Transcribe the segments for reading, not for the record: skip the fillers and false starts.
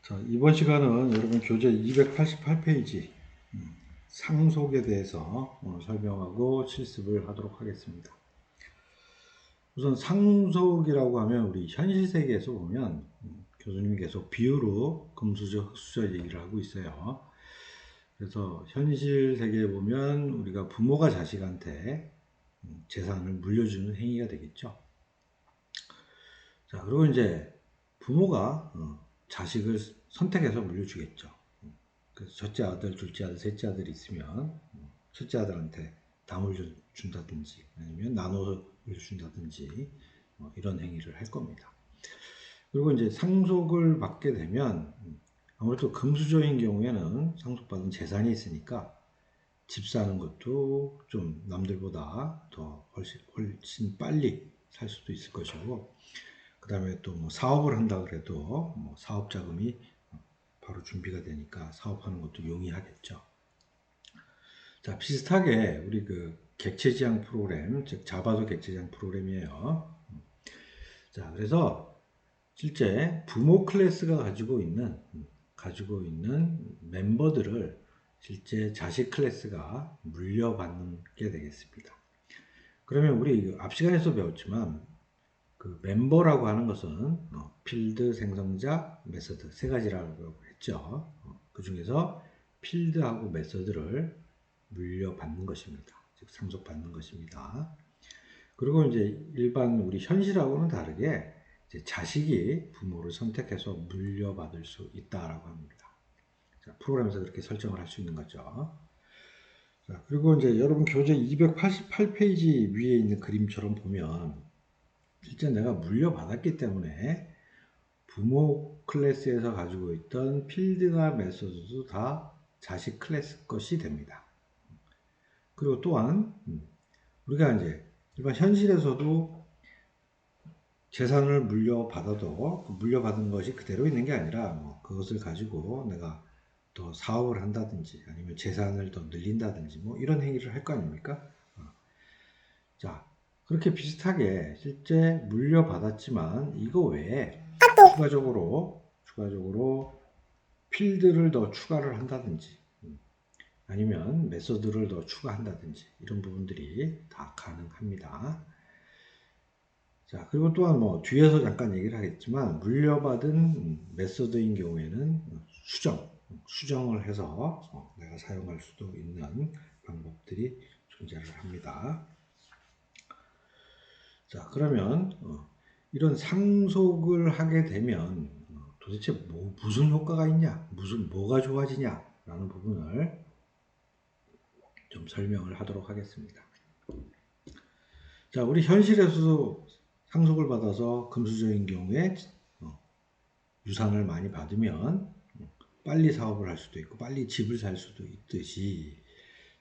자, 이번 시간은 여러분 교재 288페이지 상속에 대해서 설명하고 실습을 하도록 하겠습니다. 우선 상속이라고 하면 우리 현실 세계에서 보면 교수님이 계속 비유로 금수저, 흑수저 얘기를 하고 있어요. 그래서 현실 세계에 보면 우리가 부모가 자식한테 재산을 물려주는 행위가 되겠죠. 자, 그리고 이제 부모가 자식을 선택해서 물려주겠죠. 그래서 첫째 아들, 둘째 아들, 셋째 아들이 있으면 첫째 아들한테 다 물려준다든지 아니면 나눠서 물려준다든지 이런 행위를 할 겁니다. 그리고 이제 상속을 받게 되면 아무래도 금수저인 경우에는 상속받은 재산이 있으니까 집 사는 것도 좀 남들보다 더 훨씬 빨리 살 수도 있을 것이고, 그 다음에 또 뭐 사업을 한다 그래도 뭐 사업 자금이 바로 준비가 되니까 사업하는 것도 용이하겠죠. 자, 비슷하게 우리 그 객체지향 프로그램, 즉 자바도 객체지향 프로그램이에요. 자, 그래서 실제 부모 클래스가 가지고 있는 멤버들을 실제 자식 클래스가 물려받는 게 되겠습니다. 그러면 우리 앞 시간에서 배웠지만 그 멤버라고 하는 것은 필드, 생성자, 메서드 세 가지라고 했죠. 그 중에서 필드하고 메서드를 물려받는 것입니다. 즉 상속받는 것입니다. 그리고 이제 일반 우리 현실하고는 다르게 이제 자식이 부모를 선택해서 물려받을 수 있다라고 합니다. 자, 프로그램에서 그렇게 설정을 할 수 있는 거죠. 자, 그리고 이제 여러분 교재 288페이지 위에 있는 그림처럼 보면 실제 내가 물려받았기 때문에 부모 클래스에서 가지고 있던 필드나 메소드도 다 자식 클래스 것이 됩니다. 그리고 또한 우리가 이제 일반 현실에서도 재산을 물려받아도 그 물려받은 것이 그대로 있는 게 아니라 뭐 그것을 가지고 내가 더 사업을 한다든지 아니면 재산을 더 늘린다든지 뭐 이런 행위를 할 거 아닙니까? 자, 그렇게 비슷하게 실제 물려받았지만 이거 외에 추가적으로 필드를 더 추가를 한다든지 아니면 메소드를 더 추가한다든지 이런 부분들이 다 가능합니다. 자, 그리고 또한 뭐 뒤에서 잠깐 얘기를 하겠지만 물려받은 메소드인 경우에는 수정을 해서 내가 사용할 수도 있는 방법들이 존재를 합니다. 자, 그러면 이런 상속을 하게 되면 도대체 무슨 효과가 있냐, 뭐가 좋아지냐 라는 부분을 좀 설명을 하도록 하겠습니다. 자, 우리 현실에서도 상속을 받아서 금수저인 경우에 유산을 많이 받으면 빨리 사업을 할 수도 있고 빨리 집을 살 수도 있듯이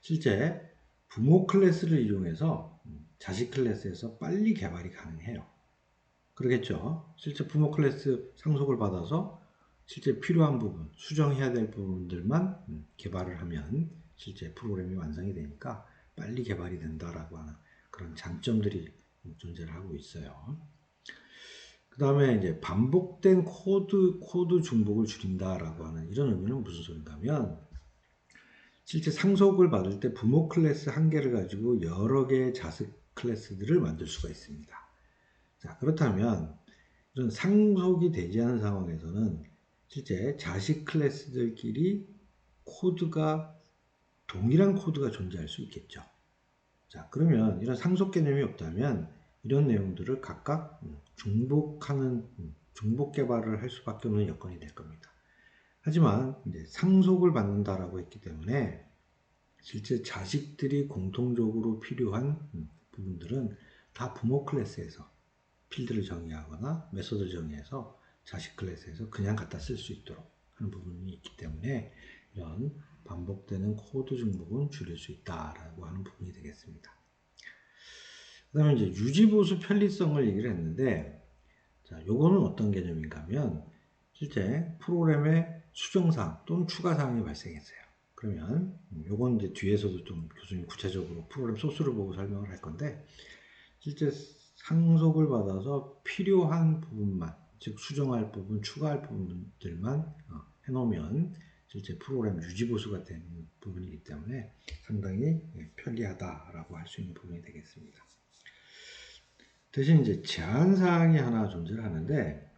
실제 부모 클래스를 이용해서 자식 클래스에서 빨리 개발이 가능해요. 그러겠죠. 실제 부모 클래스 상속을 받아서 실제 필요한 부분, 수정해야 될 부분들만 개발을 하면 실제 프로그램이 완성이 되니까 빨리 개발이 된다라고 하는 그런 장점들이 존재를 하고 있어요. 그 다음에 이제 반복된 코드 중복을 줄인다라고 하는 이런 의미는 무슨 소린가 하면 실제 상속을 받을 때 부모 클래스 한 개를 가지고 여러 개의 자식 클래스들을 만들 수가 있습니다. 자, 그렇다면 이런 상속이 되지 않은 상황에서는 실제 자식 클래스들끼리 동일한 코드가 존재할 수 있겠죠. 자, 그러면 이런 상속 개념이 없다면 이런 내용들을 각각 중복 개발을 할 수밖에 없는 여건이 될 겁니다. 하지만 이제 상속을 받는다라고 했기 때문에 실제 자식들이 공통적으로 필요한 부분들은 다 부모 클래스에서 필드를 정의하거나 메소드를 정의해서 자식 클래스에서 그냥 갖다 쓸 수 있도록 하는 부분이 있기 때문에 이런 반복되는 코드 중복은 줄일 수 있다라고 하는 부분이 되겠습니다. 그 다음에 이제 유지보수 편리성을 얘기를 했는데, 자, 요거는 어떤 개념인가 하면, 실제 프로그램의 수정사항 또는 추가사항이 발생했어요. 그러면, 요건 이제 뒤에서도 좀 교수님 구체적으로 프로그램 소스를 보고 설명을 할 건데, 실제 상속을 받아서 필요한 부분만, 즉 수정할 부분, 추가할 부분들만 해놓으면 실제 프로그램 유지 보수가 되는 부분이기 때문에 상당히 편리하다라고 할 수 있는 부분이 되겠습니다. 대신 이제 제한 사항이 하나 존재를 하는데,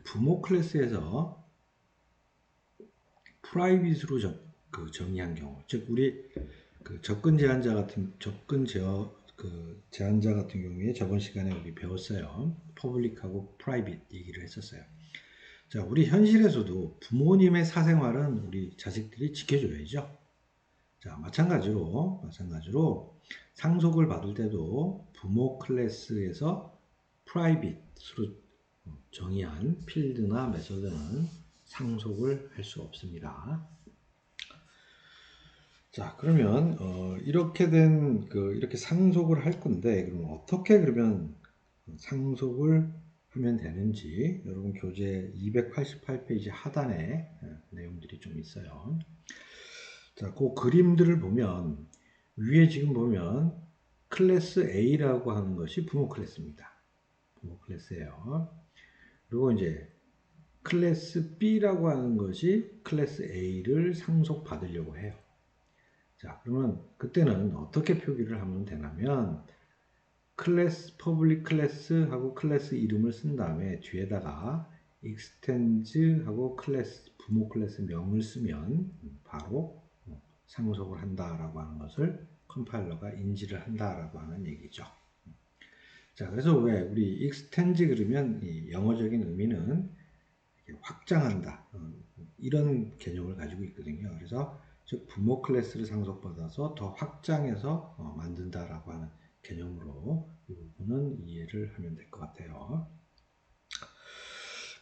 부모 클래스에서 프라이빗으로 정의한 경우, 즉 우리 그 접근 제한자 같은 경우에 저번 시간에 우리 배웠어요. 퍼블릭하고 프라이빗 얘기를 했었어요. 자, 우리 현실에서도 부모님의 사생활은 우리 자식들이 지켜줘야죠. 자, 마찬가지로 상속을 받을 때도 부모 클래스에서 프라이빗으로 정의한 필드나 메소드는 상속을 할 수 없습니다. 자, 그러면 이렇게 이렇게 상속을 할 건데, 그럼 어떻게 그러면 상속을 하면 되는지, 여러분 교재 288페이지 하단에 내용들이 좀 있어요. 자, 그 그림들을 보면 위에 지금 보면 클래스 A라고 하는 것이 부모 클래스입니다. 부모 클래스예요. 그리고 이제 클래스 B라고 하는 것이 클래스 A를 상속받으려고 해요. 자, 그러면 그때는 어떻게 표기를 하면 되냐면 클래스 퍼블릭 클래스하고 클래스 이름을 쓴 다음에 뒤에다가 extends 하고 클래스 부모 클래스 명을 쓰면 바로 상속을 한다라고 하는 것을 컴파일러가 인지를 한다라고 하는 얘기죠. 자, 그래서 왜 우리 extends 그러면 이 영어적인 의미는 확장한다, 이런 개념을 가지고 있거든요. 그래서 즉 부모 클래스를 상속받아서 더 확장해서 만든다라고 하는 개념으로 이 부분은 이해를 하면 될 것 같아요.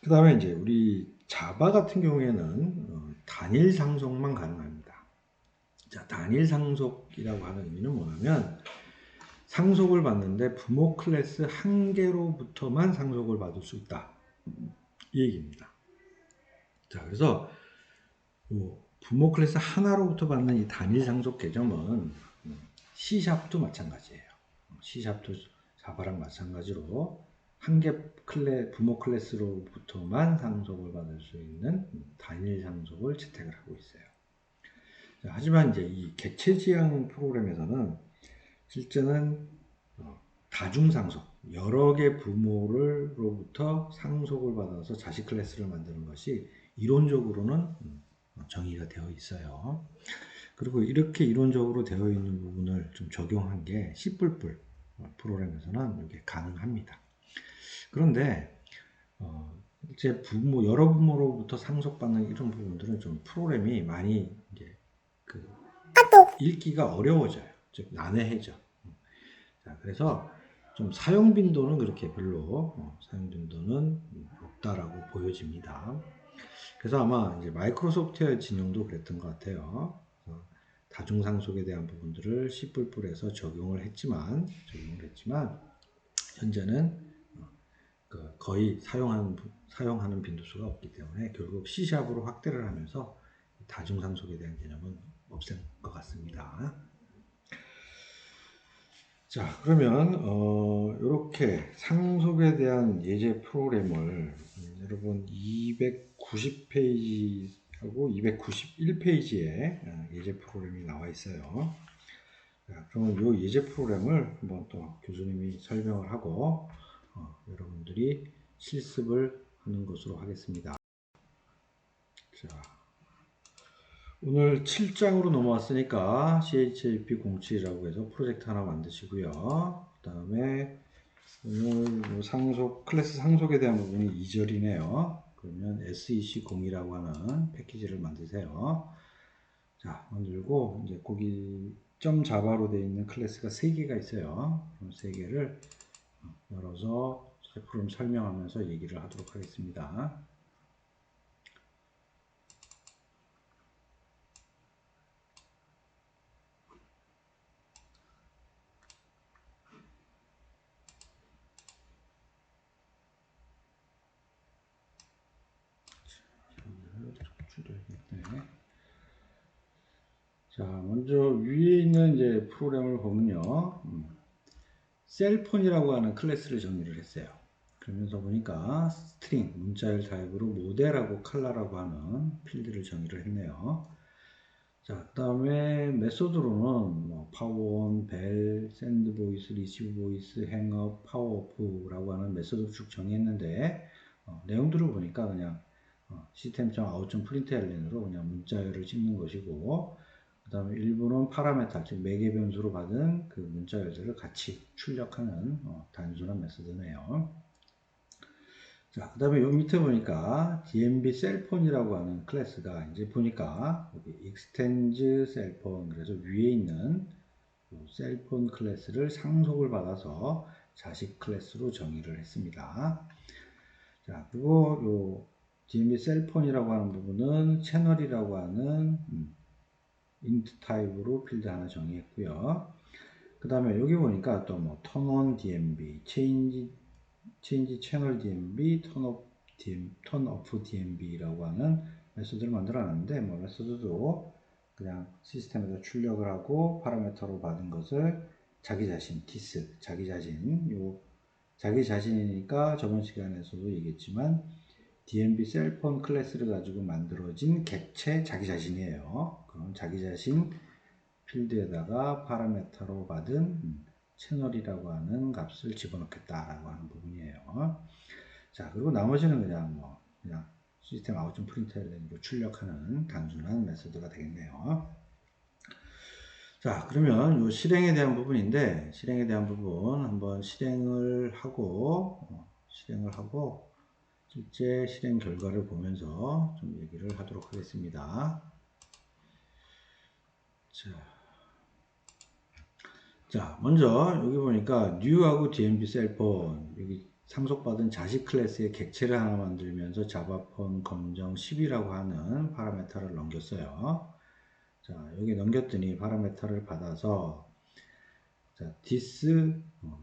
그 다음에 이제 우리 자바 같은 경우에는 단일 상속만 가능합니다. 자, 단일 상속이라고 하는 의미는 뭐냐면 상속을 받는데 부모 클래스 한 개로부터만 상속을 받을 수 있다, 이 얘기입니다. 자, 그래서 부모 클래스 하나로부터 받는 이 단일 상속 개념은 C샵도 마찬가지예요. C샵도 자바랑 마찬가지로 한 개 부모 클래스로부터만 상속을 받을 수 있는 단일 상속을 채택을 하고 있어요. 자, 하지만 이제 이 객체 지향 프로그램에서는 실제는 다중 상속, 여러 개 부모로부터 상속을 받아서 자식 클래스를 만드는 것이 이론적으로는 정의가 되어 있어요. 그리고 이렇게 이론적으로 되어 있는 부분을 좀 적용한 게 C++ 프로그램에서는 이게 가능합니다. 그런데 이제 여러 부모로부터 상속받는 이런 부분들은 좀 프로그램이 많이 이제 읽기가 어려워져요. 즉 난해해져. 자, 그래서 좀 사용 빈도는 그렇게 별로 사용 빈도는 없다라고 보여집니다. 그래서 아마 이제 마이크로소프트웨어 진영도 그랬던 것 같아요. 다중상속에 대한 부분들을 C++에서 적용을 했지만 현재는 거의 사용하는 빈도수가 없기 때문에 결국 C샵으로 확대를 하면서 다중상속에 대한 개념은 없앤 것 같습니다. 자, 그러면 이렇게 상속에 대한 예제 프로그램을 여러분 290페이지하고 291페이지에 예제 프로그램이 나와 있어요. 자, 그러면 이 예제 프로그램을 한번 또 교수님이 설명을 하고 여러분들이 실습을 하는 것으로 하겠습니다. 자, 오늘 7장으로 넘어왔으니까 CHAP07이라고 해서 프로젝트 하나 만드시고요. 그 다음에 오늘 클래스 상속에 대한 부분이 2절이네요. 그러면 SEC02라고 하는 패키지를 만드세요. 자, 만들고 이제 거기 .java로 되어 있는 클래스가 3개가 있어요. 그럼 3개를 열어서 프로그램 설명하면서 얘기를 하도록 하겠습니다. 자, 먼저 위에 있는 이제 프로그램을 보면요. 셀폰이라고 하는 클래스를 정의를 했어요. 그러면서 보니까 스트링, 문자열 타입으로 모델하고 컬러라고 하는 필드를 정의를 했네요. 자, 그 다음에 메소드로는 뭐 파워온, 벨, 샌드 보이스, 리시브 보이스, 행업, 파워오프라고 하는 메소드를 쭉 정의했는데 내용들을 보니까 그냥 시스템.out.println으로 그냥 문자열을 찍는 것이고, 그 다음에 일부는 파라메타, 즉 매개 변수로 받은 그 문자열들을 같이 출력하는 단순한 메소드네요. 자, 그 다음에 요 밑에 보니까 DMB 셀폰이라고 하는 클래스가 이제 보니까 여기 extends 셀폰, 그래서 위에 있는 셀폰 클래스를 상속을 받아서 자식 클래스로 정의를 했습니다. 자, 그리고 요 DMB 셀폰이라고 하는 부분은 채널이라고 하는 int 타입으로 필드 하나 정의했고요. 그 다음에 여기 보니까 또 뭐 턴온 DMB, change 채널 DMB, 턴오프 DMB라고 하는 메소드를 만들어놨는데, 뭐 메소드도 그냥 시스템에서 출력을 하고 파라미터로 받은 것을 자기 자신, 디스, 자기 자신, 자기 자신이니까 저번 시간에서도 얘기했지만 DMB 셀폰 클래스를 가지고 만들어진 객체 자기 자신이에요. 그럼 자기 자신 필드에다가 파라메터로 받은 채널이라고 하는 값을 집어넣겠다라고 하는 부분이에요. 자, 그리고 나머지는 그냥 시스템 아웃 프린트로 출력하는 단순한 메소드가 되겠네요. 자, 그러면 이 실행에 대한 부분인데, 실행에 대한 부분 한번 실행을 하고 실제 실행 결과를 보면서 좀 얘기를 하도록 하겠습니다. 자, 먼저 여기 보니까 new하고 DMB 셀폰, 여기 상속받은 자식 클래스의 객체를 하나 만들면서 자바폰 검정 10이라고 하는 파라메터를 넘겼어요. 자, 여기 넘겼더니 파라메터를 받아서 자,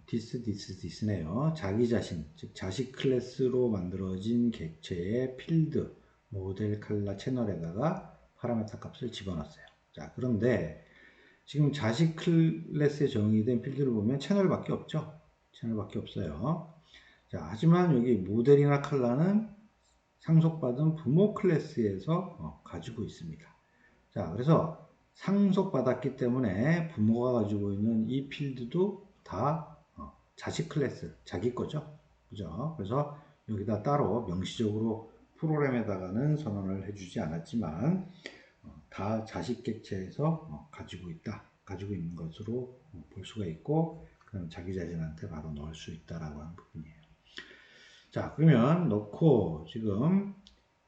this네요. 자기 자신, 즉 자식 클래스로 만들어진 객체의 필드, 모델 컬러 채널에다가 파라메터 값을 집어넣었어요. 자, 그런데 지금 자식 클래스에 정의된 필드를 보면 채널밖에 없죠. 채널밖에 없어요. 자, 하지만 여기 모델이나 컬러는 상속받은 부모 클래스에서 가지고 있습니다. 자, 그래서 상속받았기 때문에 부모가 가지고 있는 이 필드도 다 자식 클래스, 자기 거죠. 그죠? 그래서 여기다 따로 명시적으로 프로그램에다가는 선언을 해주지 않았지만 다 자식 객체에서 가지고 있는 것으로 볼 수가 있고, 그럼 자기 자신한테 바로 넣을 수 있다라고 하는 부분이에요. 자, 그러면 넣고 지금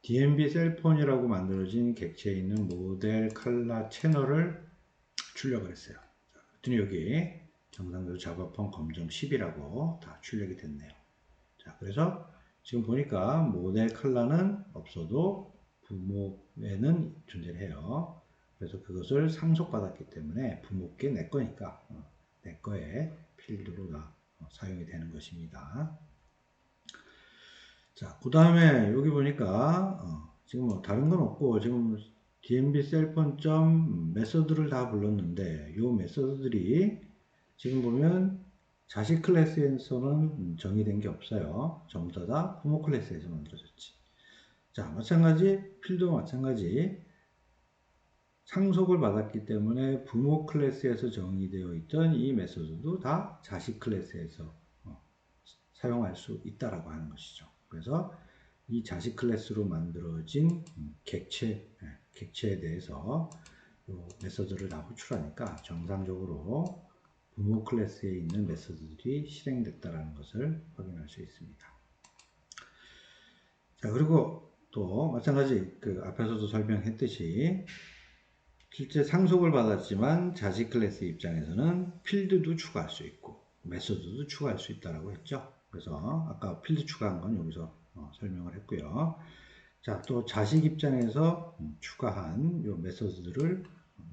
DMB 셀폰이라고 만들어진 객체에 있는 모델 컬러 채널을 출력을 했어요. 자, 그랬더니 여기 정상적으로 자바폰 검정 10이라고 다 출력이 됐네요. 자, 그래서 지금 보니까 모델 컬러는 없어도 부모에는 존재를 해요. 그래서 그것을 상속받았기 때문에 부모께 내 거니까 내 거에 필드로 다 사용이 되는 것입니다. 자, 그 다음에 여기 보니까 지금 뭐 다른 건 없고 지금 DMB 셀폰 점 메서드를 다 불렀는데 이 메서드들이 지금 보면 자식 클래스에서는 정의된 게 없어요. 전부 다 부모 클래스에서 만들어졌지. 자, 마찬가지 필드도 마찬가지 상속을 받았기 때문에 부모 클래스에서 정의되어 있던 이 메서드도 다 자식 클래스에서 사용할 수 있다라고 하는 것이죠. 그래서 이 자식 클래스로 만들어진 객체에 대해서 메서드를 다 호출하니까 정상적으로 부모 클래스에 있는 메서드들이 실행됐다는 것을 확인할 수 있습니다. 자, 그리고 또 마찬가지 그 앞에서도 설명했듯이 실제 상속을 받았지만 자식 클래스 입장에서는 필드도 추가할 수 있고 메서드도 추가할 수 있다고 했죠. 그래서 아까 필드 추가한 건 여기서 설명을 했고요. 자, 또 자식 입장에서 추가한 요 메서드들을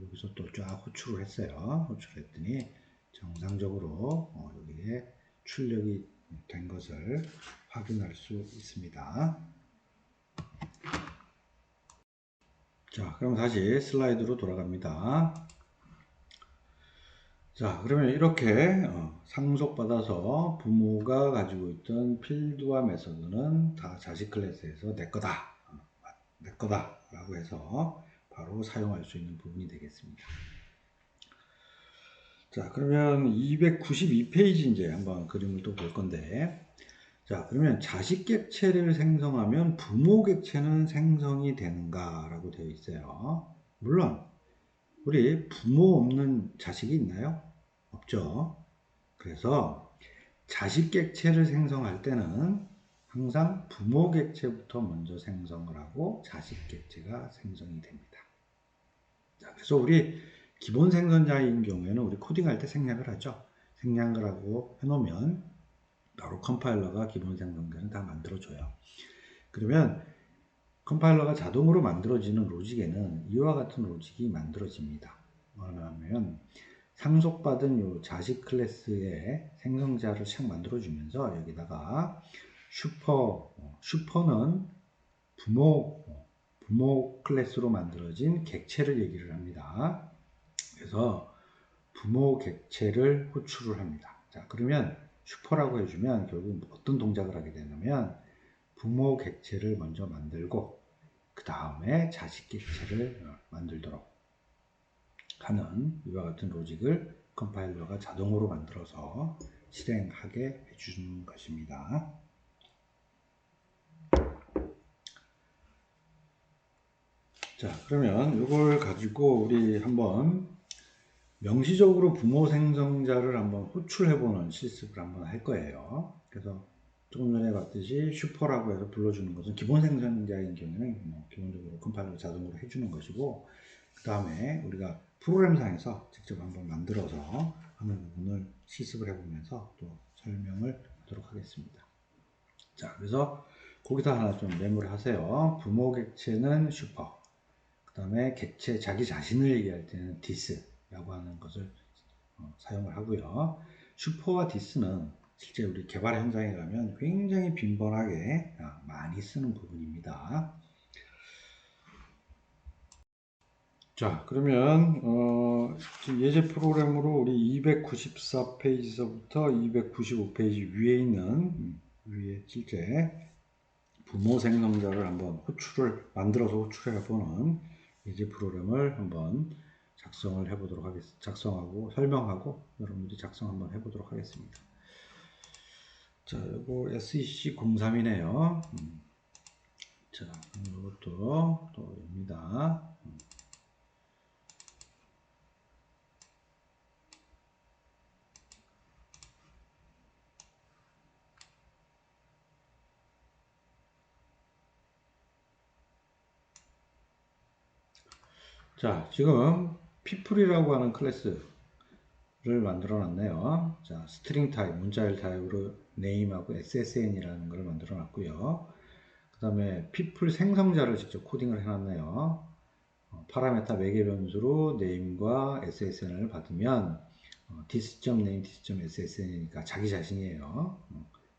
여기서 또 쫙 호출을 했어요. 호출했더니 정상적으로 여기에 출력이 된 것을 확인할 수 있습니다. 자, 그럼 다시 슬라이드로 돌아갑니다. 자, 그러면 이렇게 상속받아서 부모가 가지고 있던 필드와 메서드는 다 자식 클래스에서 내 거다, 내 거다 라고 해서 바로 사용할 수 있는 부분이 되겠습니다. 자, 그러면 292페이지 이제 한번 그림을 또 볼 건데, 자, 그러면 자식 객체를 생성하면 부모 객체는 생성이 되는가 라고 되어 있어요. 물론 우리 부모 없는 자식이 있나요? 없죠. 그래서 자식 객체를 생성할 때는 항상 부모 객체부터 먼저 생성을 하고 자식 객체가 생성이 됩니다. 자, 그래서 우리 기본 생성자인 경우에는 우리 코딩할 때 생략을 하죠. 생략을 하고 해놓으면 바로 컴파일러가 기본 생성자는 다 만들어줘요. 그러면 컴파일러가 자동으로 만들어지는 로직에는 이와 같은 로직이 만들어집니다. 뭐냐면 상속받은 요 자식 클래스의 생성자를 샥 만들어주면서 여기다가 슈퍼는 부모 클래스로 만들어진 객체를 얘기를 합니다. 그래서 부모 객체를 호출을 합니다. 자, 그러면 슈퍼라고 해주면 결국 어떤 동작을 하게 되냐면 부모 객체를 먼저 만들고 그 다음에 자식 객체를 만들도록 하는 이와 같은 로직을 컴파일러가 자동으로 만들어서 실행하게 해주는 것입니다. 자, 그러면 이걸 가지고 우리 한번 명시적으로 부모 생성자를 한번 호출해보는 실습을 한번 할 거예요. 그래서 조금 전에 봤듯이 슈퍼라고 해서 불러주는 것은 기본 생성자인 경우는 기본적으로 컴파일러 자동으로 해주는 것이고, 그 다음에 우리가 프로그램상에서 직접 한번 만들어서 하는 부분을 실습을 해보면서 또 설명을 하도록 하겠습니다. 자, 그래서 거기다 하나 좀 메모를 하세요. 부모 객체는 슈퍼, 그 다음에 객체 자기 자신을 얘기할 때는 디스라고 하는 것을 사용을 하고요. 슈퍼와 디스는 실제 우리 개발 현장에 가면 굉장히 빈번하게 많이 쓰는 부분입니다. 자, 그러면 예제 프로그램으로 우리 294페이지서부터 295페이지 위에 있는 위에 실제 부모 생성자를 한번 만들어서 호출해 보는 예제 프로그램을 한번 작성을 해보도록 하겠습니다. 작성하고 설명하고 여러분들이 작성 한번 해보도록 하겠습니다. 자, 이거 SEC 03이네요. 자, 이것도 또 입니다. 자, 지금 people이라고 하는 클래스를 만들어 놨네요. 자, 스트링 타입, 문자열 타입으로 name하고 ssn이라는 걸 만들어 놨고요. 그 다음에 people 생성자를 직접 코딩을 해놨네요. 파라메타 매개 변수로 name과 ssn을 받으면 this.name, this.ssn이니까 자기 자신이에요.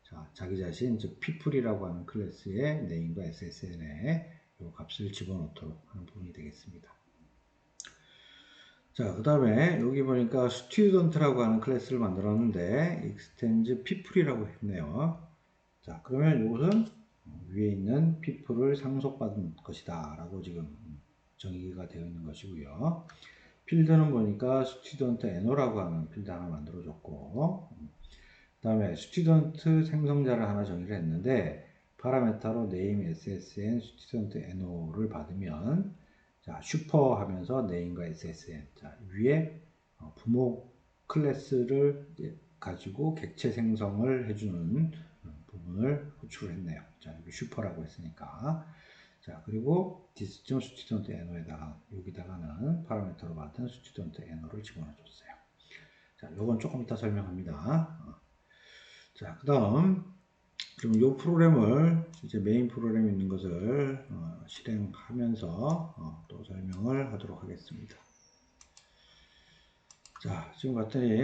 자, 자기 자신, 즉 people이라고 하는 클래스의 name과 ssn에 이 값을 집어넣도록 하는 부분이 되겠습니다. 자, 그 다음에 여기 보니까 student라고 하는 클래스를 만들었는데 extends people이라고 했네요. 자, 그러면 이것은 위에 있는 people을 상속받은 것이다 라고 지금 정의가 되어 있는 것이고요. 필드는 보니까 student NO라고 하는 필드 하나 만들어줬고, 그 다음에 student 생성자를 하나 정의를 했는데 파라메타로 name, ssn, student NO를 받으면 자, 슈퍼 하면서 name과 ssn. 자, 위에 부모 클래스를 가지고 객체 생성을 해주는 부분을 호출했네요. 자, 여기 슈퍼라고 했으니까. 자, 그리고 this.student NO에다가 여기다가는 파라미터로 받은 student NO를 집어넣어줬어요. 자, 요건 조금 이따 설명합니다. 자, 그 다음 그럼 이 프로그램을 이제 메인 프로그램이 있는 것을 실행하면서 또 설명을 하도록 하겠습니다. 자, 지금 봤더니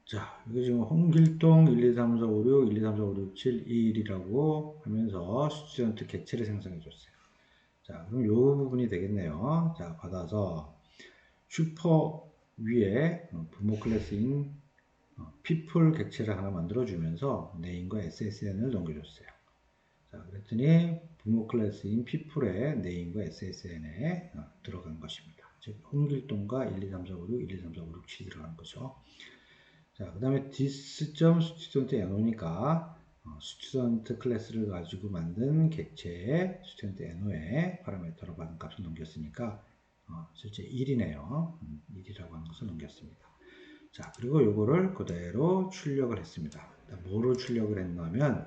자, 이거 지금 홍길동 1, 2, 3, 4, 5, 6, 1, 2, 3, 4, 5, 6, 7, 2일이라고 하면서 스튜던트 객체를 생성해 줬어요. 자, 그럼 이 부분이 되겠네요. 자, 받아서 슈퍼 위에 부모 클래스인 people 객체를 하나 만들어주면서 name과 SSN을 넘겨줬어요. 자, 그랬더니 부모 클래스인 people의 name과 SSN에 들어간 것입니다. 즉, 홍길동과 1, 2, 3, 4, 5, 6, 1, 2, 3, 4, 5, 6, 7이 들어간 거죠. 자, 그 다음에 this.student NO니까 student 클래스를 가지고 만든 객체의 student NO에 파라미터로 받은 값을 넘겼으니까 실제 1이네요. 1이라고 하는 것을 넘겼습니다. 자, 그리고 요거를 그대로 출력을 했습니다. 뭐로 출력을 했냐면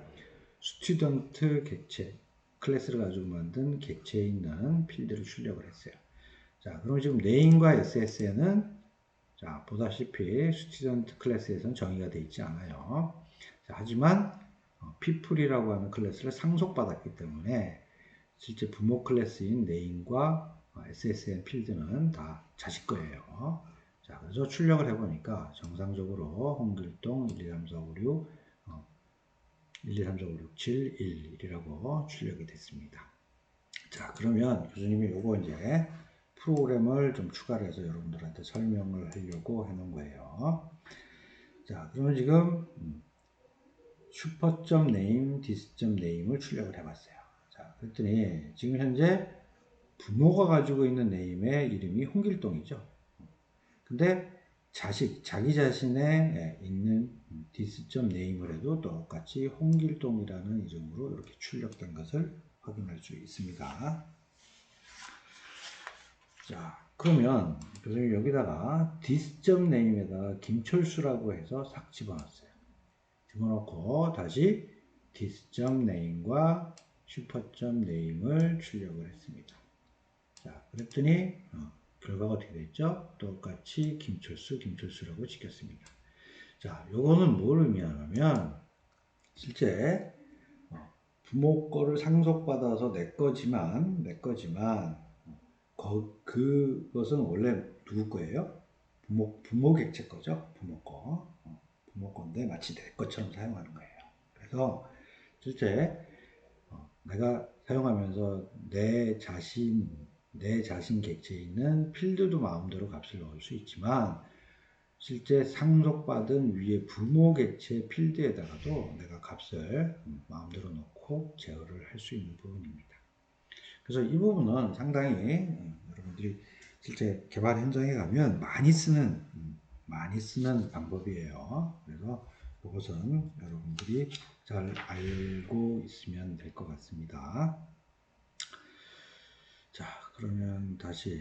스튜던트 객체 클래스를 가지고 만든 객체에 있는 필드를 출력을 했어요. 자, 그럼 지금 name과 SSN은 자, 보다시피 스튜던트 클래스에서는 정의가 되어 있지 않아요. 자, 하지만 people이라고 하는 클래스를 상속받았기 때문에 실제 부모 클래스인 name과 SSN 필드는 다 자식 거예요. 자, 그래서 출력을 해보니까 정상적으로 홍길동 1, 2, 3, 4, 5, 6, 1, 2, 3, 4, 5, 6, 7, 1, 1이라고 출력이 됐습니다. 자, 그러면 교수님이 요거 이제 프로그램을 좀 추가를 해서 여러분들한테 설명을 하려고 해놓은 거예요. 자, 그러면 지금 슈퍼.name, this.name을 출력을 해봤어요. 자, 그랬더니 지금 현재 부모가 가지고 있는 네임의 이름이 홍길동이죠. 근데 자기 자신에 있는 this.name을 해도 똑같이 홍길동이라는 이름으로 이렇게 출력된 것을 확인할 수 있습니다. 자, 그러면 교수님 여기다가 this.name에다가 김철수라고 해서 싹 집어넣었어요. 집어넣고 다시 this.name과 슈퍼.name을 출력을 했습니다. 자, 그랬더니 결과가 어떻게 됐죠? 똑같이 김철수라고 찍혔습니다. 자, 요거는 뭘 의미하냐면 실제 부모 거를 상속받아서 내 거지만 그것은 원래 누구 거예요? 부모 객체 거죠? 부모 거. 부모 건데 마치 내 것처럼 사용하는 거예요. 그래서 실제 내가 사용하면서 내 자신 객체에 있는 필드도 마음대로 값을 넣을 수 있지만 실제 상속받은 위에 부모 객체 필드에다가도 내가 값을 마음대로 넣고 제어를 할 수 있는 부분입니다. 그래서 이 부분은 상당히 여러분들이 실제 개발 현장에 가면 많이 쓰는 방법이에요. 그래서 그것은 여러분들이 잘 알고 있으면 될 것 같습니다. 자, 그러면 다시